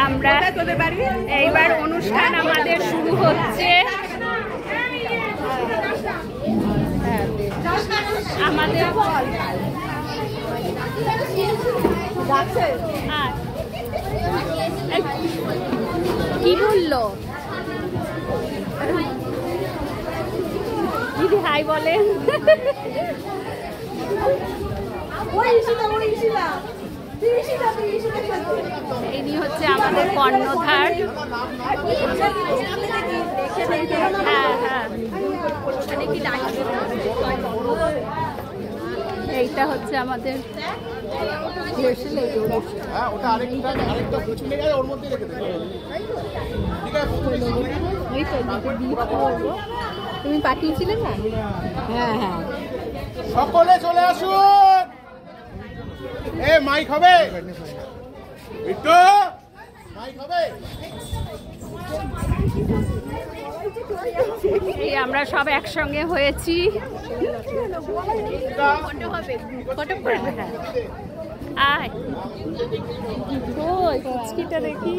আমরা এইবার অনুষ্ঠান আমাদের শুরু হচ্ছে। আমাদের কি বললো দিদি? হাই বলেন। ইনি হচ্ছে আমাদের কর্ণধার। হ্যাঁ হ্যাঁ, এইটা হচ্ছে আমাদের তুমি পাঠিয়েছিলে না? হ্যাঁ হ্যাঁ, সকলে চলে আসুন। এ মাইক হবে, বিট্টু মাইক হবে। এই আমরা সব একসঙ্গে হয়েছি। আয় কই কুচকিটা দেখি।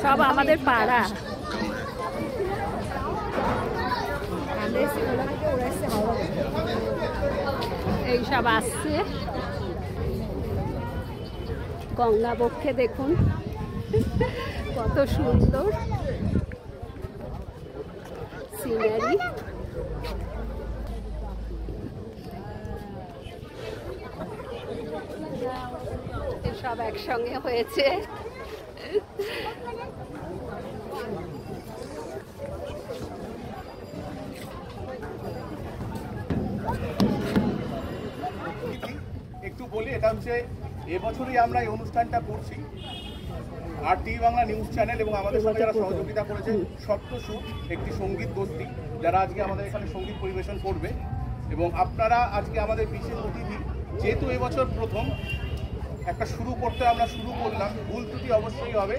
সব আমাদের পাড়া। এই সব আসছে গঙ্গাবক্ষে, দেখুন কত সুন্দর সিনারি। সব একসঙ্গে হয়েছে। একটু বলি, এটা হচ্ছে এবছরই আমরা এই অনুষ্ঠানটা করছি। আর টিভি বাংলা নিউজ চ্যানেল এবং আমাদের সাথে যারা সহযোগিতা করেছে সপ্তসুর একটি সঙ্গীত গোষ্ঠী, যারা আজকে আমাদের এখানে সঙ্গীত পরিবেশন করবে। এবং আপনারা আজকে আমাদের বিশেষ অতিথি, যেহেতু এবছর প্রথম একটা শুরু করতে আমরা শুরু করলাম, ভুল ত্রুটি অবশ্যই হবে।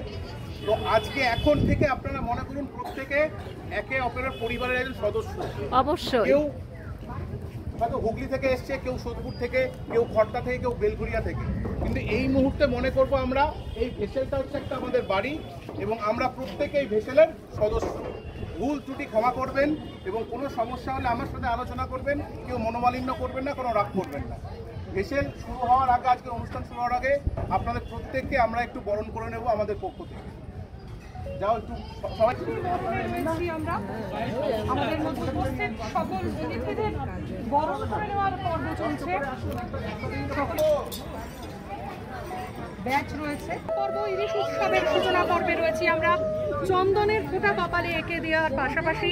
তো আজকে এখন থেকে আপনারা মনে করুন প্রত্যেকে একে অপরের পরিবারের একজন সদস্য। অবশ্যই কেউ হয়তো হুগলি থেকে এসছে, কেউ সোদপুর থেকে, কেউ খড়দা থেকে, কেউ বেলঘরিয়া থেকে, কিন্তু এই মুহূর্তে মনে করবো আমরা এই ভেসেলটা হচ্ছে একটা আমাদের বাড়ি এবং আমরা প্রত্যেকে এই ভেসেলের সদস্য। ভুল ত্রুটি ক্ষমা করবেন এবং কোনো সমস্যা হলে আমার সাথে আলোচনা করবেন। কেউ মনোমালিন্য করবেন না, কোনো রাগ করবেন না। ভেসেল শুরু হওয়ার আগে, আজকে অনুষ্ঠান শুরু হওয়ার আগে আপনাদের প্রত্যেককে আমরা একটু বরণ করে নেব আমাদের পক্ষ থেকে। যাও একটু সবাই। আমরা আমাদের মধ্যে উপস্থিত সকল অতিথিদের বরণ করে নেওয়ার পর্ব চলছে। ব্যাচ রয়েছে পর্ব, ইলিশ উৎসবের সূচনা পর্বে রয়েছি আমরা। চন্দনের ফোঁটা কপালে এঁকে দেওয়ার পাশাপাশি